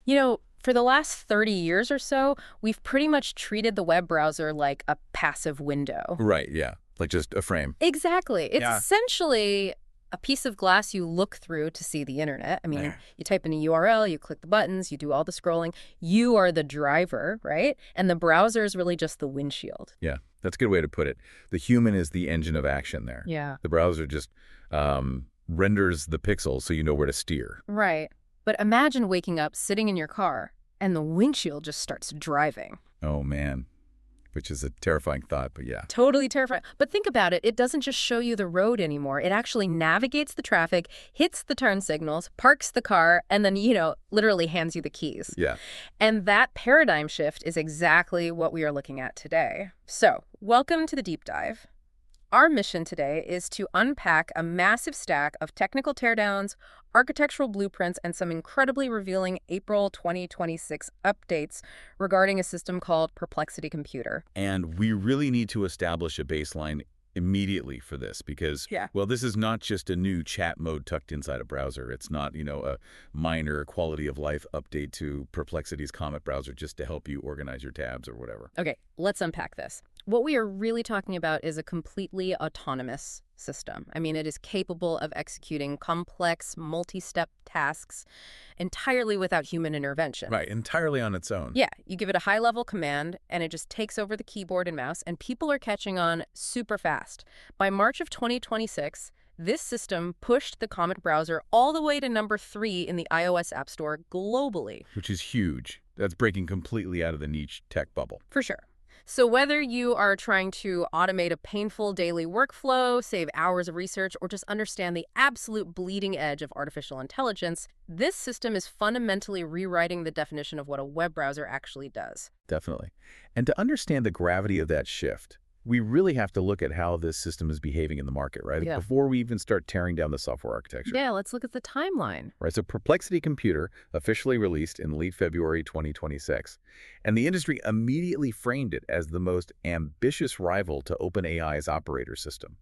For the last 30 years or so, we've pretty much treated the web browser like a passive window. Right, yeah. Like just a frame. Exactly. It's Yeah. essentially a piece of glass you look through to see the internet. I mean, Yeah. you type in a URL, you click the buttons, you do all the scrolling. You are the driver, right? And the browser is really just the windshield. Yeah, that's a good way to put it. The human is the engine of action there. Yeah. The browser just renders the pixels so you know where to steer. Right. But imagine waking up, sitting in your car, and the windshield just starts driving. Oh, man. Which is a terrifying thought, but yeah. Totally terrifying. But think about it. It doesn't just show you the road anymore. It actually navigates the traffic, hits the turn signals, parks the car, and then, literally hands you the keys. Yeah. And that paradigm shift is exactly what we are looking at today. So, welcome to the deep dive. Our mission today is to unpack a massive stack of technical teardowns, architectural blueprints, and some incredibly revealing April 2026 updates regarding a system called Perplexity Computer. And we really need to establish a baseline immediately for this because, well, this is not just a new chat mode tucked inside a browser. It's not, a minor quality of life update to Perplexity's Comet browser just to help you organize your tabs or whatever. Okay, let's unpack this. What we are really talking about is a completely autonomous system. I mean, it is capable of executing complex, multi-step tasks entirely without human intervention. Right, entirely on its own. Yeah, you give it a high-level command, and it just takes over the keyboard and mouse, and people are catching on super fast. By March of 2026, this system pushed the Comet browser all the way to number 3 in the iOS App Store globally. Which is huge. That's breaking completely out of the niche tech bubble. For sure. So whether you are trying to automate a painful daily workflow, save hours of research, or just understand the absolute bleeding edge of artificial intelligence, this system is fundamentally rewriting the definition of what a web browser actually does. Definitely. And to understand the gravity of that shift, we really have to look at how this system is behaving in the market, right? Yeah. Before we even start tearing down the software architecture. Yeah, let's look at the timeline. Right, so Perplexity Computer officially released in late February 2026, and the industry immediately framed it as the most ambitious rival to OpenAI's operator system.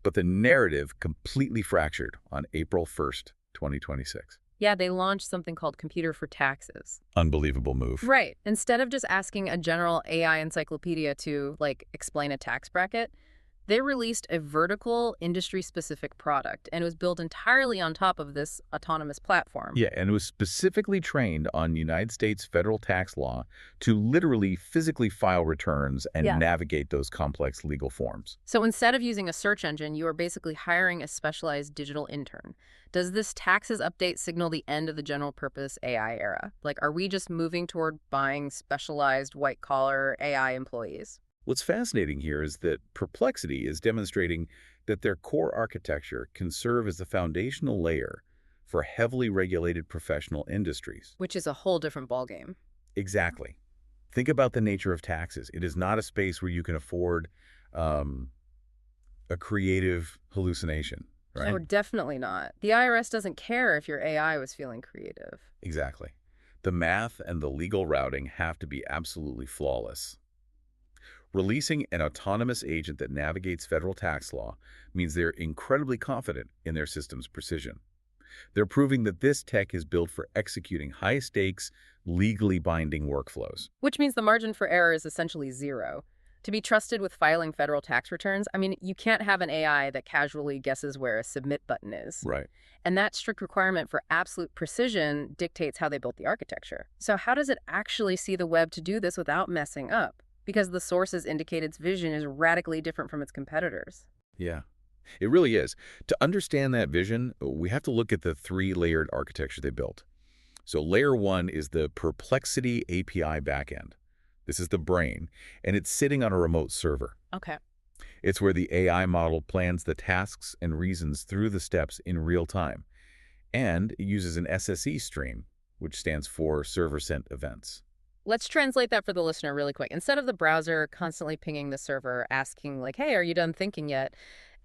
But the narrative completely fractured on April 1st, 2026. Yeah, they launched something called Computer for Taxes. Unbelievable move. Right. Instead of just asking a general AI encyclopedia to, explain a tax bracket, they released a vertical, industry-specific product, and it was built entirely on top of this autonomous platform. Yeah, and it was specifically trained on United States federal tax law to literally physically file returns and navigate those complex legal forms. So instead of using a search engine, you are basically hiring a specialized digital intern. Does this taxes update signal the end of the general-purpose AI era? Are we just moving toward buying specialized white-collar AI employees? What's fascinating here is that Perplexity is demonstrating that their core architecture can serve as the foundational layer for heavily regulated professional industries. Which is a whole different ballgame. Exactly. Think about the nature of taxes. It is not a space where you can afford a creative hallucination, right? Oh, definitely not. The IRS doesn't care if your AI was feeling creative. Exactly. The math and the legal routing have to be absolutely flawless. Releasing an autonomous agent that navigates federal tax law means they're incredibly confident in their system's precision. They're proving that this tech is built for executing high-stakes, legally binding workflows. Which means the margin for error is essentially zero. To be trusted with filing federal tax returns, you can't have an AI that casually guesses where a submit button is. Right. And that strict requirement for absolute precision dictates how they built the architecture. So how does it actually see the web to do this without messing up? Because the sources indicate its vision is radically different from its competitors. Yeah, it really is. To understand that vision, we have to look at the 3-layered architecture they built. So layer 1 is the Perplexity API backend. This is the brain, and it's sitting on a remote server. Okay. It's where the AI model plans the tasks and reasons through the steps in real time. And it uses an SSE stream, which stands for Server-Sent Events. Let's translate that for the listener really quick. Instead of the browser constantly pinging the server asking hey, are you done thinking yet?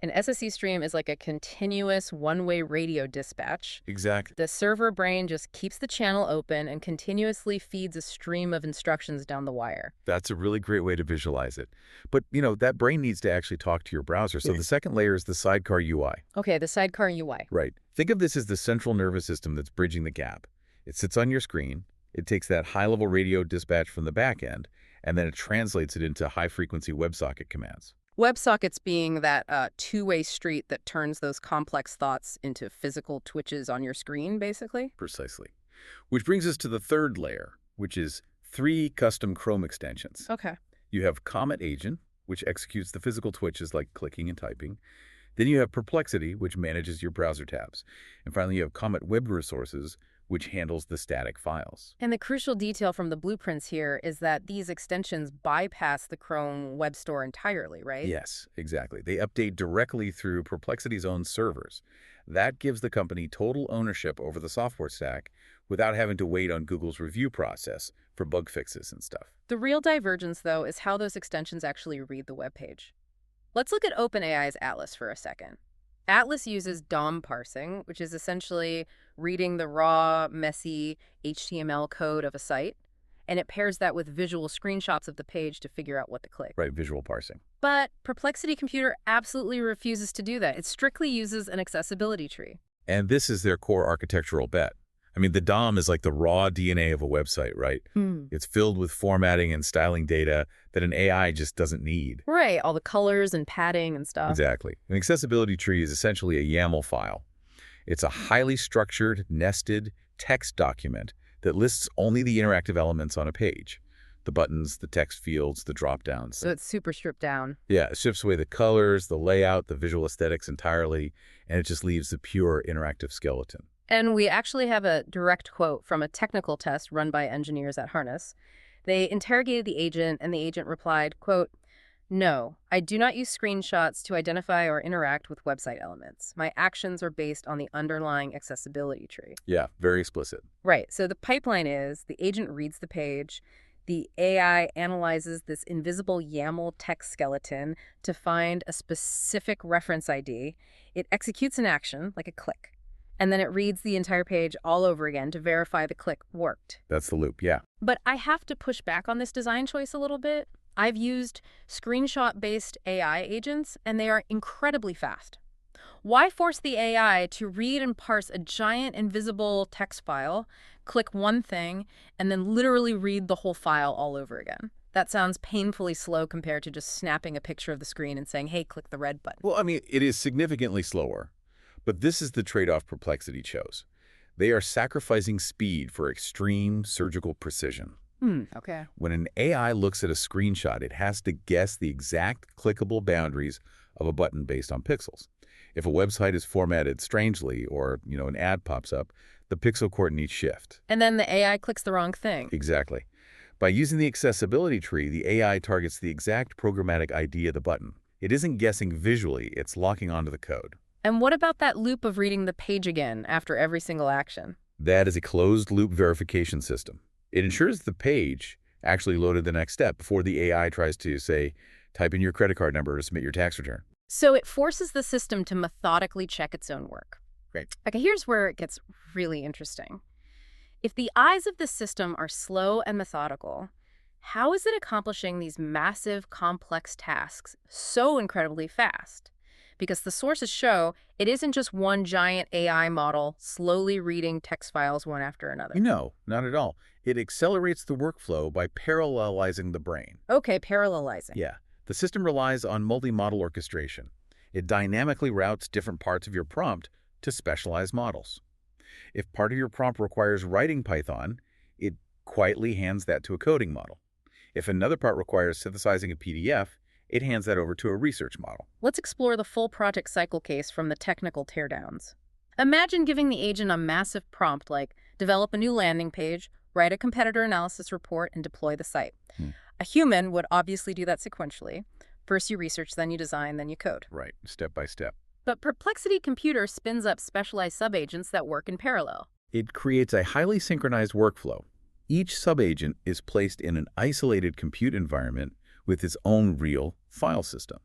An SSE stream is like a continuous one-way radio dispatch. Exactly. The server brain just keeps the channel open and continuously feeds a stream of instructions down the wire. That's a really great way to visualize it. But, that brain needs to actually talk to your browser. So the second layer is the sidecar UI. Okay, the sidecar UI. Right. Think of this as the central nervous system that's bridging the gap. It sits on your screen. It takes that high-level radio dispatch from the back end, and then it translates it into high-frequency WebSocket commands. WebSockets being that two-way street that turns those complex thoughts into physical twitches on your screen, basically? Precisely. Which brings us to the third layer, which is 3 custom Chrome extensions. Okay. You have Comet Agent, which executes the physical twitches like clicking and typing. Then you have Perplexity, which manages your browser tabs. And finally, you have Comet Web Resources, which handles the static files. And the crucial detail from the blueprints here is that these extensions bypass the Chrome Web Store entirely, right? Yes, exactly. They update directly through Perplexity's own servers. That gives the company total ownership over the software stack without having to wait on Google's review process for bug fixes and stuff. The real divergence, though, is how those extensions actually read the web page. Let's look at OpenAI's Atlas for a second. Atlas uses DOM parsing, which is essentially reading the raw, messy HTML code of a site, and it pairs that with visual screenshots of the page to figure out what to click. Right, visual parsing. But Perplexity Computer absolutely refuses to do that. It strictly uses an accessibility tree. And this is their core architectural bet. I mean, the DOM is like the raw DNA of a website, right? It's filled with formatting and styling data that an AI just doesn't need. Right, all the colors and padding and stuff. Exactly. An accessibility tree is essentially a YAML file. It's a highly structured, nested text document that lists only the interactive elements on a page. The buttons, the text fields, the drop-downs. So it's super stripped down. Yeah, it strips away the colors, the layout, the visual aesthetics entirely, and it just leaves the pure interactive skeleton. And we actually have a direct quote from a technical test run by engineers at Harness. They interrogated the agent, and the agent replied, quote, "No, I do not use screenshots to identify or interact with website elements. My actions are based on the underlying accessibility tree." Yeah, very explicit. Right. So the pipeline is the agent reads the page, the AI analyzes this invisible YAML text skeleton to find a specific reference ID. It executes an action, like a click, and then it reads the entire page all over again to verify the click worked. That's the loop, yeah. But I have to push back on this design choice a little bit. I've used screenshot-based AI agents, and they are incredibly fast. Why force the AI to read and parse a giant invisible text file, click one thing, and then literally read the whole file all over again? That sounds painfully slow compared to just snapping a picture of the screen and saying, hey, click the red button. Well, I mean, it is significantly slower, but this is the trade-off Perplexity chose. They are sacrificing speed for extreme surgical precision. Okay. When an AI looks at a screenshot, it has to guess the exact clickable boundaries of a button based on pixels. If a website is formatted strangely or, an ad pops up, the pixel coordinates shift. And then the AI clicks the wrong thing. Exactly. By using the accessibility tree, the AI targets the exact programmatic ID of the button. It isn't guessing visually, it's locking onto the code. And what about that loop of reading the page again after every single action? That is a closed-loop verification system. It ensures the page actually loaded the next step before the AI tries to, say, type in your credit card number to submit your tax return. So it forces the system to methodically check its own work. Great. Okay, here's where it gets really interesting. If the eyes of the system are slow and methodical, how is it accomplishing these massive, complex tasks so incredibly fast? Because the sources show it isn't just one giant AI model slowly reading text files one after another. No, not at all. It accelerates the workflow by parallelizing the brain. Okay, parallelizing. Yeah. The system relies on multi-model orchestration. It dynamically routes different parts of your prompt to specialized models. If part of your prompt requires writing Python, it quietly hands that to a coding model. If another part requires synthesizing a PDF, it hands that over to a research model. Let's explore the full project cycle case from the technical teardowns. Imagine giving the agent a massive prompt like develop a new landing page, write a competitor analysis report, and deploy the site. A human would obviously do that sequentially. First you research, then you design, then you code. Right, step by step. But Perplexity Computer spins up specialized subagents that work in parallel. It creates a highly synchronized workflow. Each subagent is placed in an isolated compute environment with its own real file system.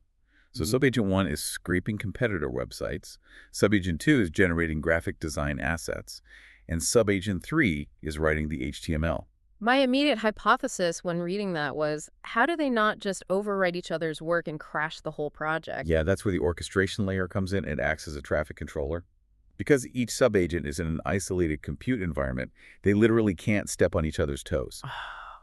So Subagent 1 is scraping competitor websites, Subagent 2 is generating graphic design assets, and Subagent 3 is writing the HTML. My immediate hypothesis when reading that was, how do they not just overwrite each other's work and crash the whole project? Yeah, that's where the orchestration layer comes in. It acts as a traffic controller. Because each subagent is in an isolated compute environment, they literally can't step on each other's toes. Oh,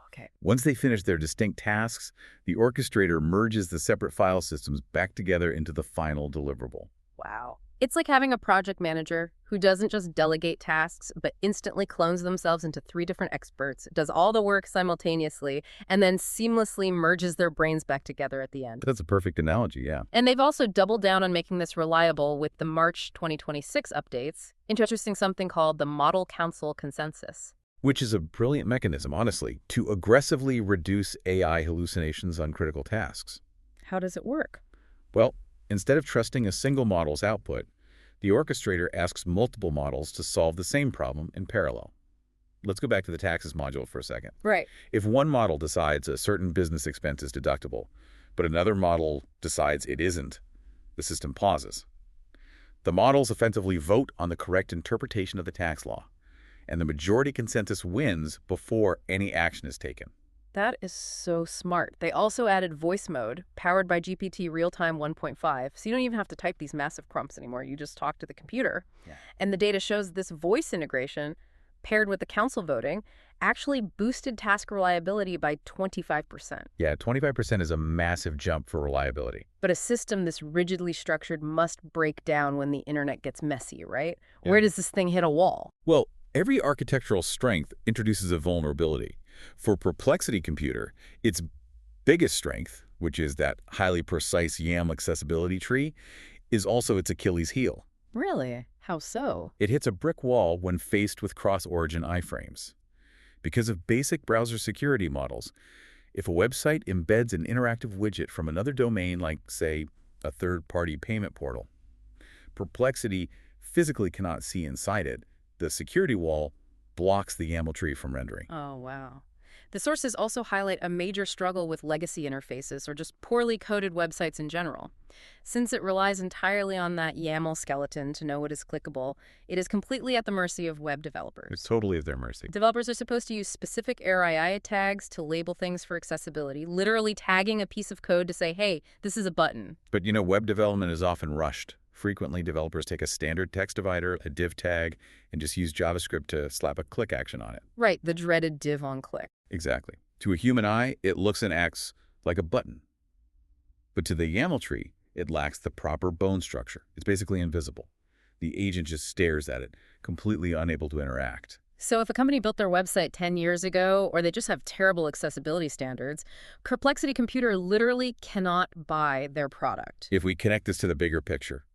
okay. Once they finish their distinct tasks, the orchestrator merges the separate file systems back together into the final deliverable. Wow. It's like having a project manager who doesn't just delegate tasks, but instantly clones themselves into three different experts, does all the work simultaneously, and then seamlessly merges their brains back together at the end. That's a perfect analogy, yeah. And they've also doubled down on making this reliable with the March 2026 updates, introducing something called the Model Council Consensus. Which is a brilliant mechanism, honestly, to aggressively reduce AI hallucinations on critical tasks. How does it work? Well, instead of trusting a single model's output, the orchestrator asks multiple models to solve the same problem in parallel. Let's go back to the taxes module for a second. Right. If one model decides a certain business expense is deductible, but another model decides it isn't, the system pauses. The models effectively vote on the correct interpretation of the tax law, and the majority consensus wins before any action is taken. That is so smart. They also added voice mode, powered by GPT Real-Time 1.5, so you don't even have to type these massive prompts anymore. You just talk to the computer. Yeah. And the data shows this voice integration, paired with the council voting, actually boosted task reliability by 25%. Yeah, 25% is a massive jump for reliability. But a system this rigidly structured must break down when the internet gets messy, right? Yeah. Where does this thing hit a wall? Well, every architectural strength introduces a vulnerability. For Perplexity Computer, its biggest strength, which is that highly precise YAML accessibility tree, is also its Achilles heel. Really? How so? It hits a brick wall when faced with cross-origin iframes. Because of basic browser security models, if a website embeds an interactive widget from another domain like, say, a third-party payment portal, Perplexity physically cannot see inside it. The security wall blocks the YAML tree from rendering. Oh, wow. The sources also highlight a major struggle with legacy interfaces or just poorly coded websites in general. Since it relies entirely on that YAML skeleton to know what is clickable, it is completely at the mercy of web developers. It's totally at their mercy. Developers are supposed to use specific ARIA tags to label things for accessibility, literally tagging a piece of code to say, hey, this is a button. But web development is often rushed. Frequently, developers take a standard text divider, a div tag, and just use JavaScript to slap a click action on it. Right, the dreaded div on click. Exactly. To a human eye, it looks and acts like a button. But to the YAML tree, it lacks the proper bone structure. It's basically invisible. The agent just stares at it, completely unable to interact. So if a company built their website 10 years ago, or they just have terrible accessibility standards, Perplexity Computer literally cannot buy their product. If we connect this to the bigger picture,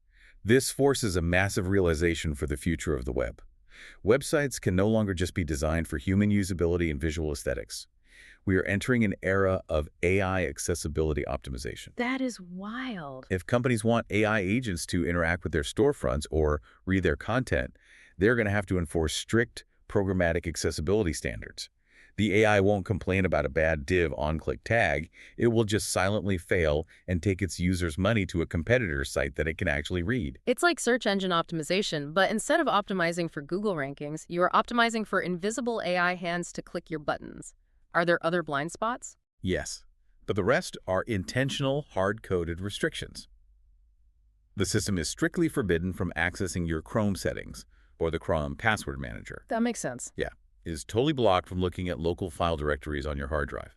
this forces a massive realization for the future of the web. Websites can no longer just be designed for human usability and visual aesthetics. We are entering an era of AI accessibility optimization. That is wild. If companies want AI agents to interact with their storefronts or read their content, they're going to have to enforce strict programmatic accessibility standards. The AI won't complain about a bad div on-click tag. It will just silently fail and take its users' money to a competitor's site that it can actually read. It's like search engine optimization, but instead of optimizing for Google rankings, you are optimizing for invisible AI hands to click your buttons. Are there other blind spots? Yes, but the rest are intentional, hard-coded restrictions. The system is strictly forbidden from accessing your Chrome settings or the Chrome password manager. That makes sense. Yeah. Is totally blocked from looking at local file directories on your hard drive.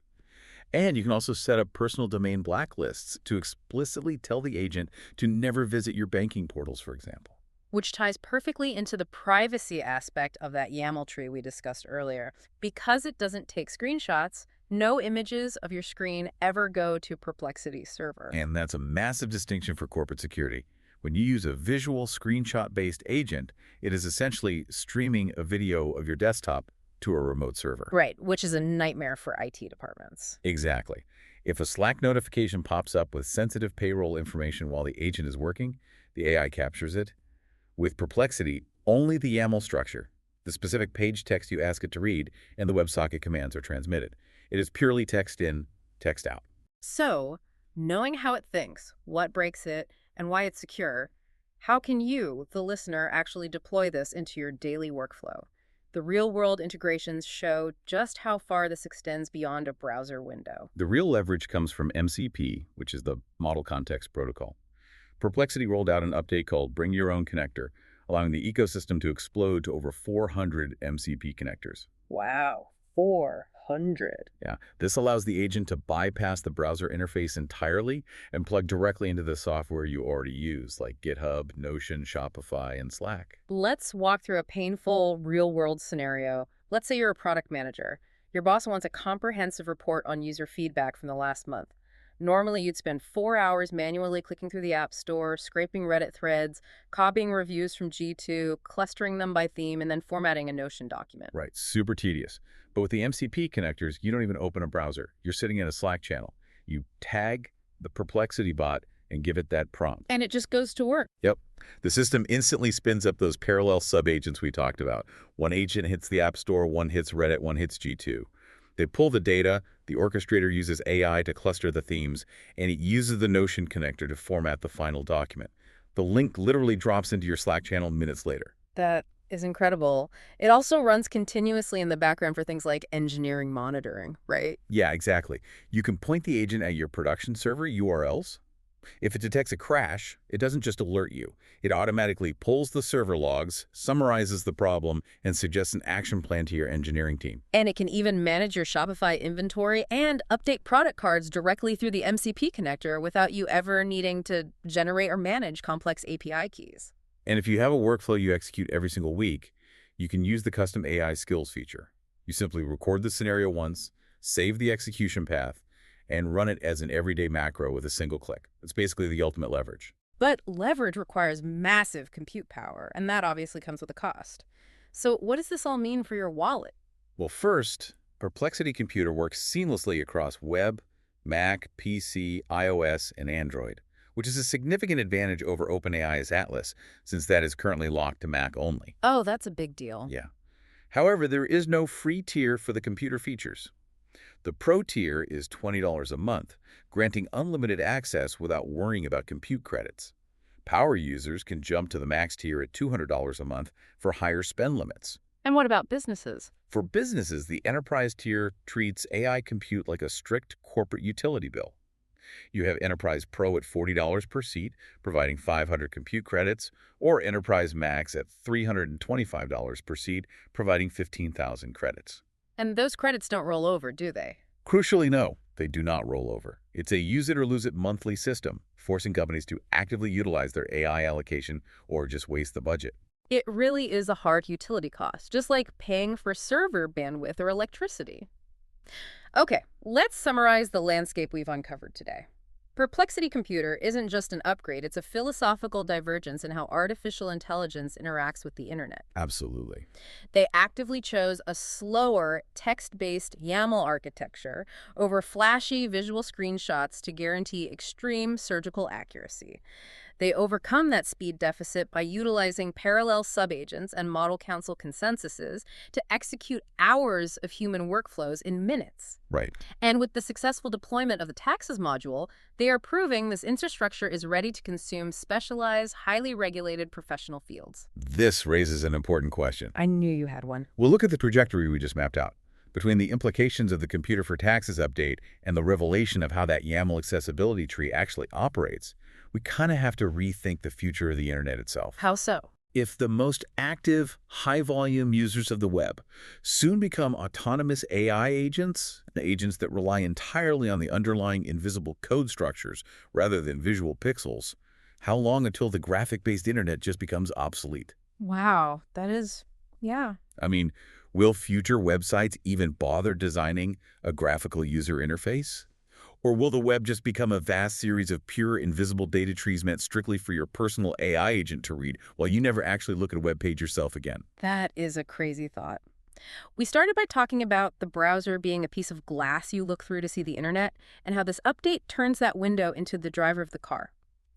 And you can also set up personal domain blacklists to explicitly tell the agent to never visit your banking portals, for example. Which ties perfectly into the privacy aspect of that YAML tree we discussed earlier. Because it doesn't take screenshots, no images of your screen ever go to Perplexity's server. And that's a massive distinction for corporate security. When you use a visual screenshot-based agent, it is essentially streaming a video of your desktop to a remote server. Right, which is a nightmare for IT departments. Exactly. If a Slack notification pops up with sensitive payroll information while the agent is working, the AI captures it. With Perplexity, only the YAML structure, the specific page text you ask it to read, and the WebSocket commands are transmitted. It is purely text in, text out. So, knowing how it thinks, what breaks it, and why it's secure, how can you, the listener, actually deploy this into your daily workflow? The real-world integrations show just how far this extends beyond a browser window. The real leverage comes from MCP, which is the Model Context Protocol. Perplexity rolled out an update called Bring Your Own Connector allowing the ecosystem to explode to over 400 MCP connectors. Wow, 400. Yeah, this allows the agent to bypass the browser interface entirely and plug directly into the software you already use, like GitHub, Notion, Shopify, and Slack. Let's walk through a painful, real-world scenario. Let's say you're a product manager. Your boss wants a comprehensive report on user feedback from the last month. Normally, you'd spend 4 hours manually clicking through the App Store, scraping Reddit threads, copying reviews from G2, clustering them by theme, and then formatting a Notion document. Right, super tedious. But with the MCP connectors, you don't even open a browser. You're sitting in a Slack channel. You tag the Perplexity bot and give it that prompt. And it just goes to work. Yep. The system instantly spins up those parallel subagents we talked about. One agent hits the App Store, one hits Reddit, one hits G2. They pull the data, the orchestrator uses AI to cluster the themes, and it uses the Notion connector to format the final document. The link literally drops into your Slack channel minutes later. That is incredible. It also runs continuously in the background for things like engineering monitoring, right? Yeah, exactly. You can point the agent at your production server URLs. If it detects a crash, it doesn't just alert you. It automatically pulls the server logs, summarizes the problem, and suggests an action plan to your engineering team. And it can even manage your Shopify inventory and update product cards directly through the MCP connector without you ever needing to generate or manage complex API keys. And if you have a workflow you execute every single week, you can use the custom AI skills feature. You simply record the scenario once, save the execution path, and run it as an everyday macro with a single click. It's basically the ultimate leverage. But leverage requires massive compute power, and that obviously comes with a cost. So what does this all mean for your wallet? Well, first, Perplexity Computer works seamlessly across web, Mac, PC, iOS, and Android, which is a significant advantage over OpenAI's Atlas, since that is currently locked to Mac only. Oh, that's a big deal. Yeah. However, there is no free tier for the computer features. The Pro tier is $20 a month, granting unlimited access without worrying about compute credits. Power users can jump to the Max tier at $200 a month for higher spend limits. And what about businesses? For businesses, the Enterprise tier treats AI compute like a strict corporate utility bill. You have Enterprise Pro at $40 per seat, providing 500 compute credits, or Enterprise Max at $325 per seat, providing 15,000 credits. And those credits don't roll over, do they? Crucially, no, they do not roll over. It's a use-it-or-lose-it monthly system, forcing companies to actively utilize their AI allocation or just waste the budget. It really is a hard utility cost, just like paying for server bandwidth or electricity. Okay, let's summarize the landscape we've uncovered today. Perplexity Computer isn't just an upgrade, it's a philosophical divergence in how artificial intelligence interacts with the internet. Absolutely. They actively chose a slower, text-based YAML architecture over flashy visual screenshots to guarantee extreme surgical accuracy. They overcome that speed deficit by utilizing parallel subagents and model council consensuses to execute hours of human workflows in minutes. Right. And with the successful deployment of the taxes module, they are proving this infrastructure is ready to consume specialized, highly regulated professional fields. This raises an important question. I knew you had one. We'll look at the trajectory we just mapped out. Between the implications of the Computer for Taxes update and the revelation of how that YAML accessibility tree actually operates, we kind of have to rethink the future of the internet itself. How so? If the most active, high-volume users of the web soon become autonomous AI agents that rely entirely on the underlying invisible code structures rather than visual pixels, how long until the graphic-based internet just becomes obsolete? Wow, that is, yeah. I mean, will future websites even bother designing a graphical user interface? Or will the web just become a vast series of pure invisible data trees meant strictly for your personal AI agent to read while you never actually look at a web page yourself again? That is a crazy thought. We started by talking about the browser being a piece of glass you look through to see the internet, and how this update turns that window into the driver of the car.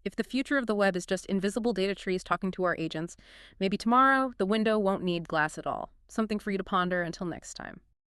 If the future of the web is just invisible data trees talking to our agents, maybe tomorrow the window won't need glass at all. Something for you to ponder until next time.